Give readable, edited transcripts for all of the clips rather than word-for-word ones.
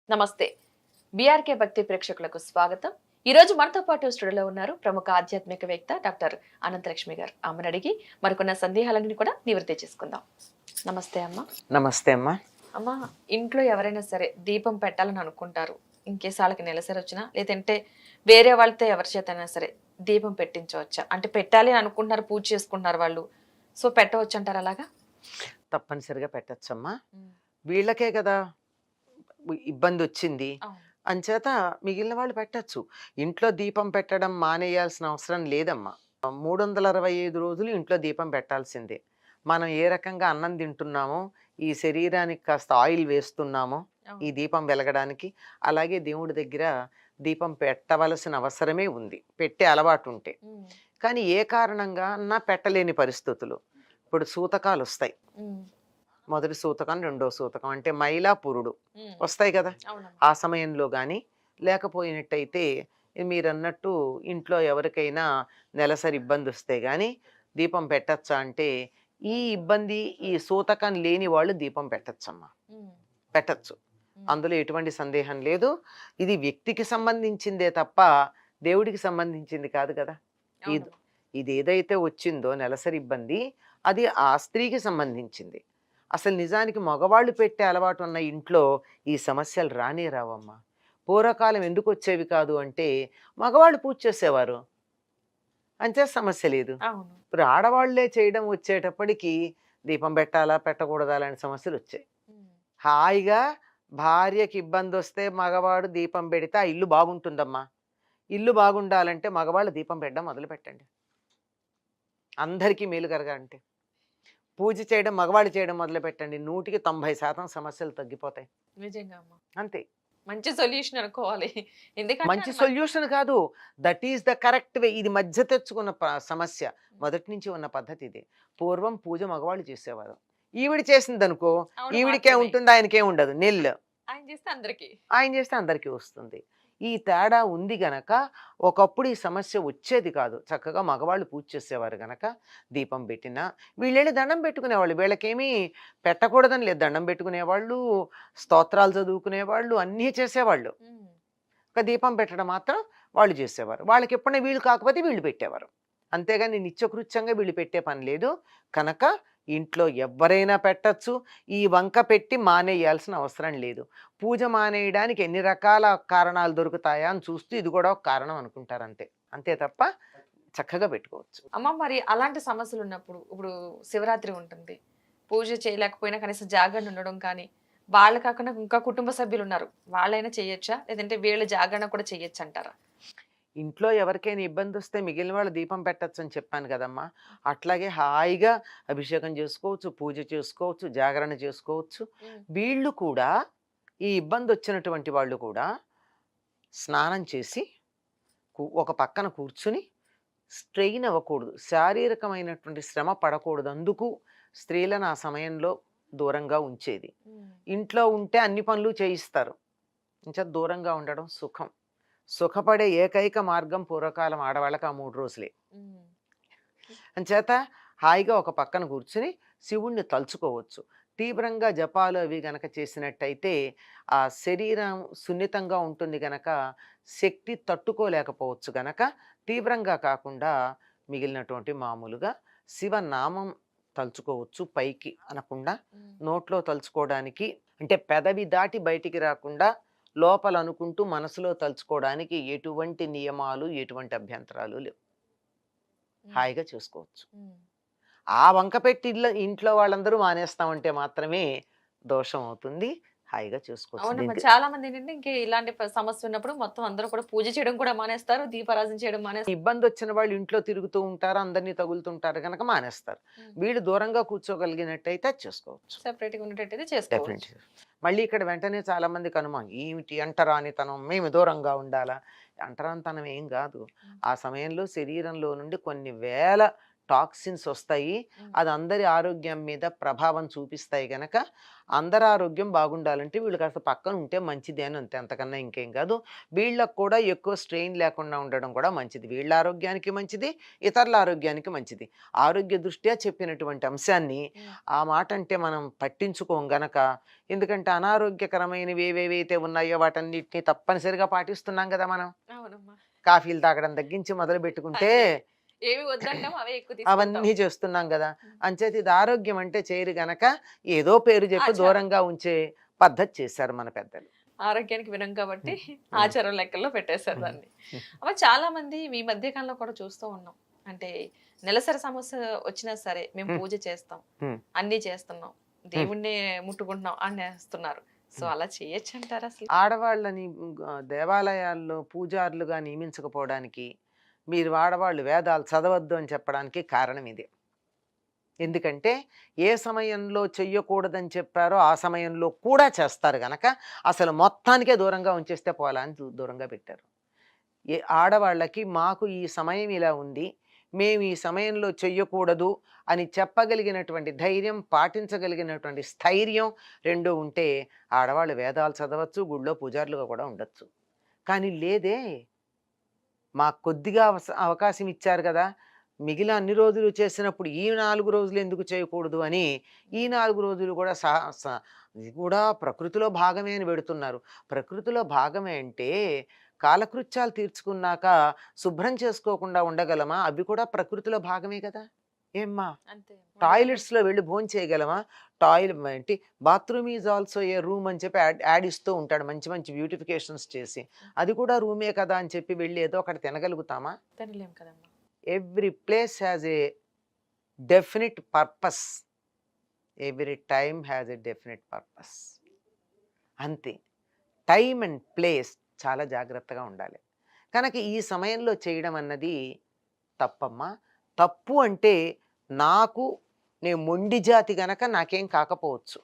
నమస్తే. బీఆర్కే భక్తి ప్రేక్షకులకు స్వాగతం. ఈ రోజు మనతో పాటు స్టూడియోలో ఉన్నారు ప్రముఖ ఆధ్యాత్మికవేత్త డాక్టర్ అనంతలక్ష్మి గారు. అమ్మని అడిగి మరికొన్న సందేహాలన్నీ కూడా నివృత్తి చేసుకుందాం. నమస్తే అమ్మ. నమస్తే అమ్మా. అమ్మ, ఇంట్లో ఎవరైనా సరే దీపం పెట్టాలని అనుకుంటారు. ఇంకేస్ వాళ్ళకి నెలసరి వచ్చినా లేదంటే వేరే వాళ్ళతో ఎవరి చేతైనా సరే దీపం పెట్టించవచ్చా? అంటే పెట్టాలి అని అనుకుంటున్నారు, పూజ చేసుకుంటున్నారు వాళ్ళు. సో పెట్టవచ్చు అంటారు అలాగా? తప్పనిసరిగా పెట్టచ్చమ్మా. వీళ్ళకే కదా ఇబ్బంది వచ్చింది, అవును. అంచేత మిగిలిన వాళ్ళు పెట్టచ్చు. ఇంట్లో దీపం పెట్టడం మానేయాల్సిన అవసరం లేదమ్మా. 365 రోజులు ఇంట్లో దీపం పెట్టాల్సిందే. మనం ఏ రకంగా అన్నం తింటున్నామో, ఈ శరీరానికి కాస్త ఆయిల్ వేస్తున్నామో అవును. ఈ దీపం వెలగడానికి, అలాగే దేవుడి దగ్గర దీపం పెట్టవలసిన అవసరమే ఉంది, పెట్టే అలవాటు ఉంటే. ఉమ్. కానీ ఏ కారణంగా అన్నా పెట్టలేని పరిస్థితులు, ఇప్పుడు సూతకాలు వస్తాయి. ఉమ్. మొదటి సూతకం, రెండో సూతకం అంటే మైలా పురుడు ఉమ్. వస్తాయి కదా. అవునమ్మా. ఆ సమయంలో కానీ లేకపోయినట్టయితే మీరన్నట్టు ఇంట్లో ఎవరికైనా నెలసరి ఇబ్బంది వస్తే కానీ దీపం పెట్టచ్చా అంటే, ఈ ఇబ్బంది ఈ సూతకం లేని వాళ్ళు దీపం పెట్టచ్చమ్మా, ఉమ్. పెట్టచ్చు. ఉమ్. అందులో ఎటువంటి సందేహం లేదు. ఇది వ్యక్తికి సంబంధించిందే తప్ప దేవుడికి సంబంధించింది కాదు కదా. ఇది అవునమ్మా. ఇది ఏదైతే వచ్చిందో నెలసరి ఇబ్బంది, అది ఆ స్త్రీకి సంబంధించింది. అసలు నిజానికి మగవాళ్ళు పెట్టే అలవాటు ఉన్న ఇంట్లో ఈ సమస్యలు రానే రావమ్మా. పూర్వకాలం ఎందుకు వచ్చేవి కాదు అంటే, మగవాళ్ళు పూజ చేసేవారు, అంతే, సమస్య లేదు. అవును. ఇప్పుడు ఆడవాళ్లే చేయడం వచ్చేటప్పటికి దీపం పెట్టాలా పెట్టకూడదా లాంటి సమస్యలు వచ్చాయి. ఉమ్. హాయిగా భార్యకి ఇబ్బంది వస్తే మగవాడు దీపం పెడితే ఆ ఇల్లు బాగుంటుందమ్మా. ఇల్లు బాగుండాలంటే మగవాళ్ళు దీపం పెట్టడం మొదలు పెట్టండి, అందరికీ మేలు కలగాలంటే. పూజ చేయడం మగవాళ్ళు చేయడం మొదలు పెట్టండి, 100% సమస్యలు తగ్గిపోతాయి. నిజంగా అమ్మ. అంతే. మంచి సొల్యూషన్ అనుకోవాలి. ఎందుకంటే మంచి అది సొల్యూషన్ కాదు, that is the correct way. ఇది మధ్య తెచ్చుకున్న సమస్య, మొదటి నుంచి ఉన్న పద్ధతి ఇది. పూర్వం పూజ మగవాళ్ళు చేసేవారు, ఈవిడ చేసింది అనుకో, ఆవిడ ఈవిడికే మాత్రమే. ఉంటుంది, ఆయనకే ఉండదు, నిల్. ఆయన చేస్తే అందరికి. ఆయన చేస్తే అందరికీ వస్తుంది. ఈ తేడా ఉంది గనక ఒకప్పుడు ఈ సమస్య వచ్చేది కాదు. చక్కగా మగవాళ్ళు పూజ చేసేవారు గనక దీపం పెట్టినా వీళ్ళెళ్ళి దండం పెట్టుకునేవాళ్ళు. వీళ్ళకేమీ పెట్టకూడదని లేదు, దండం పెట్టుకునేవాళ్ళు, స్తోత్రాలు చదువుకునేవాళ్ళు, అన్నీ చేసేవాళ్ళు. ఒక దీపం పెట్టడం మాత్రం వాళ్ళు చేసేవారు. వాళ్ళకి ఎప్పుడైనా వీళ్ళు కాకపోతే వీళ్ళు పెట్టేవారు, అంతేగాని నిత్యకృత్యంగా వీళ్ళు పెట్టే పని లేదు. కనుక ఇంట్లో ఎవరైనా పెట్టచ్చు, ఈ వంక పెట్టి మానేయాల్సిన అవసరం లేదు. పూజ మానేయడానికి ఎన్ని రకాల కారణాలు దొరుకుతాయా అని చూస్తూ ఇది కూడా ఒక కారణం అనుకుంటారు, అంతే. అంతే తప్ప చక్కగా పెట్టుకోవచ్చు. అమ్మ, మరి అలాంటి సమస్యలు ఉన్నప్పుడు ఇప్పుడు శివరాత్రి ఉంటుంది, పూజ చేయలేకపోయినా కనీసం జాగరణ ఉండడం కానీ, వాళ్ళ కాకుండా ఇంకా కుటుంబ సభ్యులు ఉన్నారు, వాళ్ళైనా చేయొచ్చా? లేదంటే వీళ్ళ జాగరణ కూడా చేయొచ్చు అంటారా? ఇంట్లో ఎవరికైనా ఇబ్బంది వస్తే మిగిలిన వాళ్ళు దీపం పెట్టచ్చు అని చెప్పాను కదమ్మా. అట్లాగే హాయిగా అభిషేకం చేసుకోవచ్చు, పూజ చేసుకోవచ్చు, జాగరణ చేసుకోవచ్చు. వీళ్ళు కూడా, ఈ ఇబ్బంది వచ్చినటువంటి వాళ్ళు కూడా స్నానం చేసి ఒక పక్కన కూర్చుని స్ట్రెయిన్ అవ్వకూడదు, శారీరకమైనటువంటి శ్రమ పడకూడదు. అందుకు స్త్రీలను ఆ సమయంలో దూరంగా ఉంచేది. ఇంట్లో ఉంటే అన్ని పనులు చేయిస్తారు, ఇంకా దూరంగా ఉండడం సుఖం. సుఖపడే ఏకైక మార్గం పూర్వకాలం ఆడవాళ్ళకి ఆ 3 రోజులే. అంచేత హాయిగా ఒక పక్కన కూర్చుని శివుణ్ణి తలుచుకోవచ్చు. తీవ్రంగా జపాలు అవి గనక చేసినట్టయితే ఆ శరీరం సున్నితంగా ఉంటుంది గనక శక్తి తట్టుకోలేకపోవచ్చు. గనక తీవ్రంగా కాకుండా మిగిలినటువంటి మామూలుగా శివనామం తలుచుకోవచ్చు, పైకి అనకుండా నోట్లో తలుచుకోవడానికి, అంటే పెదవి దాటి బయటికి రాకుండా లోపల అనుకుంటూ మనసులో తలుచుకోవడానికి ఎటువంటి నియమాలు, ఎటువంటి అభ్యంతరాలు లేవు, హాయిగా చూసుకోవచ్చు. ఆ వంక పెట్టి ఇంట్లో వాళ్ళందరూ మానేస్తామంటే మాత్రమే దోషం అవుతుంది. హాయిగా చూసుకోవచ్చు. అవునమ్మా, చాలా మంది ఏంటంటే ఇంకే ఇలాంటి సమస్య ఉన్నప్పుడు మొత్తం అందరూ కూడా పూజ చేయడం కూడా మానేస్తారు, దీపారాధన చేయడం మానేస్తారు. ఇబ్బంది వచ్చిన వాళ్ళు ఇంట్లో తిరుగుతూ ఉంటారు, అందరినీ తగులుతుంటారు కనుక మానేస్తారు. వీళ్ళు దూరంగా కూర్చోగలిగినట్టయితే అది చేసుకోవచ్చు, సెపరేట్ గా ఉండేటట్టయితే చేసుకోవచ్చు. డెఫినెట్గా. మళ్ళీ ఇక్కడ వెంటనే చాలా మందికి అనుమానం, ఏమిటి అంటరానితనం, మేము దూరంగా ఉండాలా? అంటరానితనం ఏం కాదు. ఆ సమయంలో శరీరంలో నుండి కొన్ని వేల టాక్సిన్స్ వస్తాయి. ఉమ్, అది అందరి ఆరోగ్యం మీద ప్రభావం చూపిస్తాయి గనక అందరి ఆరోగ్యం బాగుండాలంటే వీళ్ళు కాస్త పక్కన ఉంటే మంచిది అని అంతే, అంతకన్నా ఇంకేం కాదు. వీళ్ళకి కూడా ఎక్కువ స్ట్రెయిన్ లేకుండా ఉండడం కూడా మంచిది. వీళ్ళ ఆరోగ్యానికి మంచిది, ఇతరుల ఆరోగ్యానికి మంచిది. ఆరోగ్య దృష్ట్యా చెప్పినటువంటి అంశాన్ని ఉమ్, ఆ మాట అంటే మనం పట్టించుకోం గనక, ఎందుకంటే అనారోగ్యకరమైనవి ఏవేవైతే ఉన్నాయో వాటన్నిటిని తప్పనిసరిగా పాటిస్తున్నాం కదా మనం. అవునమ్మా. కాఫీలు తాగడం తగ్గించి మొదలు పెట్టుకుంటే అదే ఏవి వద్దంటాం అవే ఎక్కువ తీసుకుంటాం. అవన్నీ చేస్తున్నాం గదా! ఉమ్. అంచేత ఇది ఆరోగ్యం అంటే చేయరు గనక ఏదో పేరు చెప్పి ఆచారం దూరంగా ఉంచే పద్ధతి చేశారు మన పెద్దలు. ఆరోగ్యానికి వినం కాబట్టి హ్మ్. హ్మ్. ఆచారం లెక్కల్లో పెట్టేశారు హ్మ్. దాన్ని. అమ్మ చాలా మంది ఈ మధ్య కాలంలో కూడా చూస్తూ ఉన్నాం. అంటే నెలసరి సమస్య వచ్చినా సరే మేము హ్మ్. పూజ చేస్తాం, హ్మ్. అన్నీ చేస్తున్నాం, హ్మ్. దేవుణ్ణి ముట్టుకుంటున్నాం అనేస్తున్నారు. సో హ్మ్. అలా చేయొచ్చు అంటారా అసలు? ఆడవాళ్ళని దేవాలయాల్లో పూజారులుగా నియమించకపోవడానికి, మీరు ఆడవాళ్ళు వేదాలు చదవద్దు అని చెప్పడానికి కారణం ఇదే. ఎందుకంటే ఏ సమయంలో చెయ్యకూడదని చెప్పారో ఆ సమయంలో కూడా చేస్తారు గనక అసలు మొత్తానికే దూరంగా ఉంచేస్తే పోలా అని దూరంగా పెట్టారు. ఆడవాళ్ళకి మాకు ఈ సమయం ఇలా ఉంది, మేము ఈ సమయంలో చెయ్యకూడదు అని చెప్పగలిగినటువంటి ధైర్యం, పాటించగలిగినటువంటి స్థైర్యం 2 ఉంటే ఆడవాళ్ళు వేదాలు చదవచ్చు, గుళ్ళో పూజారులుగా కూడా ఉండొచ్చు. కానీ లేదే, మాకు కొద్దిగా అవకాశం ఇచ్చారు కదా! మిగిలిన అన్ని రోజులు చేసినప్పుడు ఈ 4 రోజులు ఎందుకు చేయకూడదు అని ఈ 4 రోజులు కూడా ఇది కూడా ప్రకృతిలో భాగమే అని పెడుతున్నారు. ప్రకృతిలో భాగమే అంటే కాలకృత్యాలు తీర్చుకున్నాక శుభ్రం చేసుకోకుండా ఉండగలమా? అవి కూడా ప్రకృతిలో భాగమే కదా! ఏమ్మా? అంతే ఉండలేకపోతే. టాయిలెట్స్‌లో వెళ్లి భోంచేయగలమా? ఏంటి, bathroom is also a room అని చెప్పి యాడ్ ఇస్తూ ఉంటాడు మంచి మంచి బ్యూటిఫికేషన్స్ చేసి. అది కూడా రూమే కదా అని చెప్పి వెళ్లి ఏదో ఒకటి తినగలుగుతామా? తినలేం కదమ్మా. Every place has a definite purpose. Every time has a definite purpose. అంతే. టైమ్ అండ్ ప్లేస్ చాలా జాగ్రత్తగా ఉండాలి. కనుక ఈ సమయంలో చేయడం అన్నది తప్పమ్మా. తప్పు అంటే నాకు, నేను మొండి జాతి గనక నాకేం కాకపోవచ్చు.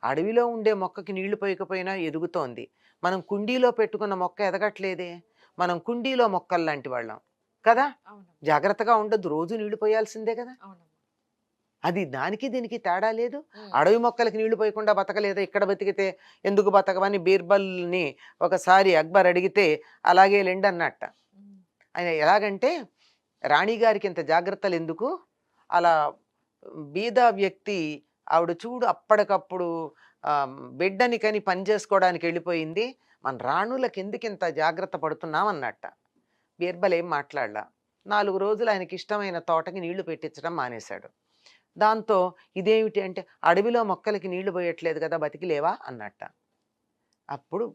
అడవిలో ఉండే మొక్కకి నీళ్లు పోయకపోయినా ఎదుగుతోంది. మనం కుండీలో పెట్టుకున్న మొక్క ఎదగట్లేదే. మనం కుండీలో మొక్కల్లాంటి వాళ్ళం కదా! అవునమ్మా. జాగ్రత్తగా ఉండొద్దు. రోజు నీళ్లు పోయాల్సిందే కదా! అవునమ్మా. అది దానికి దీనికి తేడా లేదు. ఉమ్, అడవి మొక్కలకి నీళ్లు పోయకుండా బతకలేదా, ఇక్కడ బతికితే ఎందుకు బతకవని బీర్బల్ని ఒకసారి అక్బర్ అడిగితే అలాగే లెండన్నట్ట. ఉమ్, ఆయన ఎలాగంటే, రాణిగారికి ఇంత జాగ్రత్తలు ఎందుకు, అలా బీద వ్యక్తి ఆవిడ చూడు అప్పటికప్పుడు బిడ్డని కని పని చేసుకోవడానికి వెళ్ళిపోయింది, మన రాణులకు ఎందుకు ఇంత జాగ్రత్త పడుతున్నాం అన్నట్ట. బీర్బల్ ఏం మాట్లాడలా. 4 రోజులు ఆయనకి ఇష్టమైన తోటకి నీళ్లు పెట్టించడం మానేశాడు. దాంతో ఇదేమిటి అంటే, అడవిలో మొక్కలకి నీళ్లు పోయట్లేదు కదా, బతికిలేవా అన్నట్ట. అప్పుడు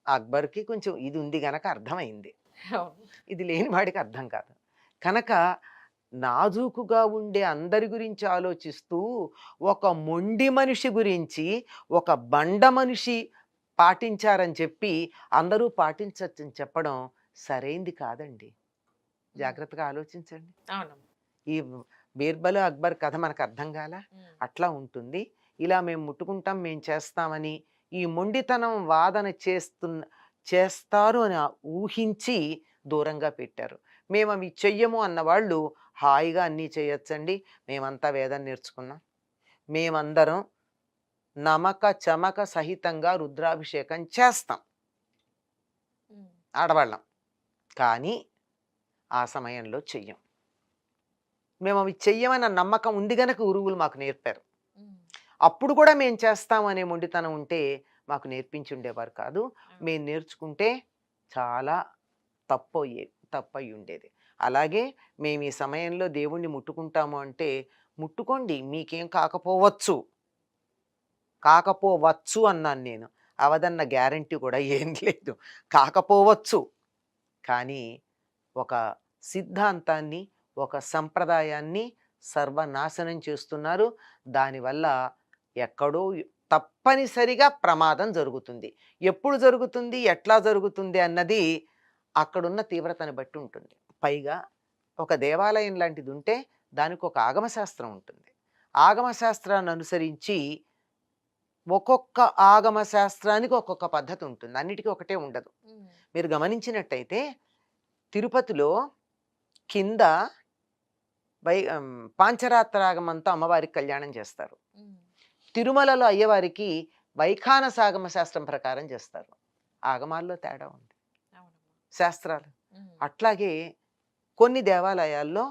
అక్బర్కి కొంచెం ఇది ఉంది గనక అర్థమైంది. అవును. ఇది లేని వాడికి అర్థం కాదు. కనుక నాజూకుగా ఉండే అందరి గురించి ఆలోచిస్తూ, ఒక మొండి మనిషి గురించి, ఒక బండ మనిషి పాటించారని చెప్పి అందరూ పాటించొచ్చని చెప్పడం సరైంది కాదండి. ఉమ్, జాగ్రత్తగా ఆలోచించండి. అవునమ్మా. ఈ బీర్బల్, అక్బర్ కథ మనకు అర్థం కాలా? ఉమ్, అట్లా ఉంటుంది. ఇలా మేము ముట్టుకుంటాం, మేము చేస్తామని ఈ మొండితనం వాదన చేస్తారు అని ఊహించి దూరంగా పెట్టారు. మేము అవి చెయ్యము అన్నవాళ్ళు హాయిగా అన్నీ చేయొచ్చండి. మేమంతా వేదం నేర్చుకున్నాం. మేమందరం నమక చమక సహితంగా రుద్రాభిషేకం చేస్తాం ఉమ్, ఆడవాళ్ళం. కానీ ఆ సమయంలో చెయ్యం. మేము అవి చెయ్యమన్న నమ్మకం ఉంది గనక గురువులు మాకు నేర్పారు. ఉమ్, అప్పుడు కూడా మేము చేస్తాం అనే మొండితనం ఉంటే మాకు నేర్పించి ఉండేవారు కాదు. అవును. మేము నేర్చుకుంటే చాలా తప్పయి ఉండేది. అలాగే మేము ఈ సమయంలో దేవుణ్ణి ముట్టుకుంటాము అంటే ముట్టుకోండి, మీకేం కాకపోవచ్చు. కాకపోవచ్చు అన్నాను నేను. అవదన్న గ్యారంటీ కూడా ఏం లేదు. కాకపోవచ్చు. కానీ ఒక సిద్ధాంతాన్ని, ఒక సంప్రదాయాన్ని సర్వనాశనం చేస్తున్నారు. దానివల్ల ఎక్కడో తప్పనిసరిగా ప్రమాదం జరుగుతుంది. ఎప్పుడు జరుగుతుంది, ఎట్లా జరుగుతుంది అన్నది అక్కడున్న తీవ్రతను బట్టి ఉంటుంది. పైగా ఒక దేవాలయం లాంటిది ఉంటే దానికి ఒక ఆగమ శాస్త్రం ఉంటుంది. ఆగమ శాస్త్రాన్ని అనుసరించి ఒక్కొక్క ఆగమ శాస్త్రానికి ఒక్కొక్క పద్ధతి ఉంటుంది. అన్నిటికీ ఒకటే ఉండదు. ఉమ్, మీరు గమనించినట్టయితే తిరుపతిలో కింద పాంచరాత్రాగమంతో అమ్మవారికి కళ్యాణం చేస్తారు. ఉమ్, తిరుమలలో అయ్యవారికి వైఖానసాగమ శాస్త్రం ప్రకారం చేస్తారు. ఆగమాల్లో తేడా ఉంది, అవునమ్మా. శాస్త్రాలు. ఉమ్, అట్లాగే కొన్ని దేవాలయాల్లో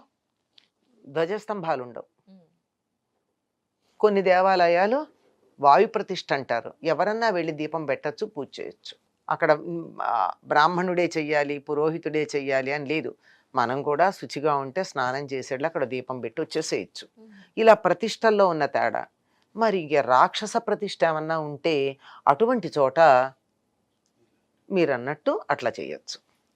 ధ్వజస్తంభాలు ఉండవు, ఉమ్, కొన్ని దేవాలయాలు వాయు ప్రతిష్ఠ అంటారు. ఎవరన్నా వెళ్ళి దీపం పెట్టచ్చు, పూజ చేయొచ్చు. అక్కడ బ్రాహ్మణుడే చెయ్యాలి, పురోహితుడే చెయ్యాలి అని లేదు. మనం కూడా శుచిగా ఉంటే స్నానం చేసేట్లు అక్కడ దీపం పెట్టి వచ్చేసేయచ్చు. ఉమ్. ఇలా ప్రతిష్టల్లో ఉన్న తేడా. మరి ఇక రాక్షస ప్రతిష్ఠ ఏమన్నా ఉంటే అటువంటి చోట మీరన్నట్టు అట్లా చేయొచ్చు.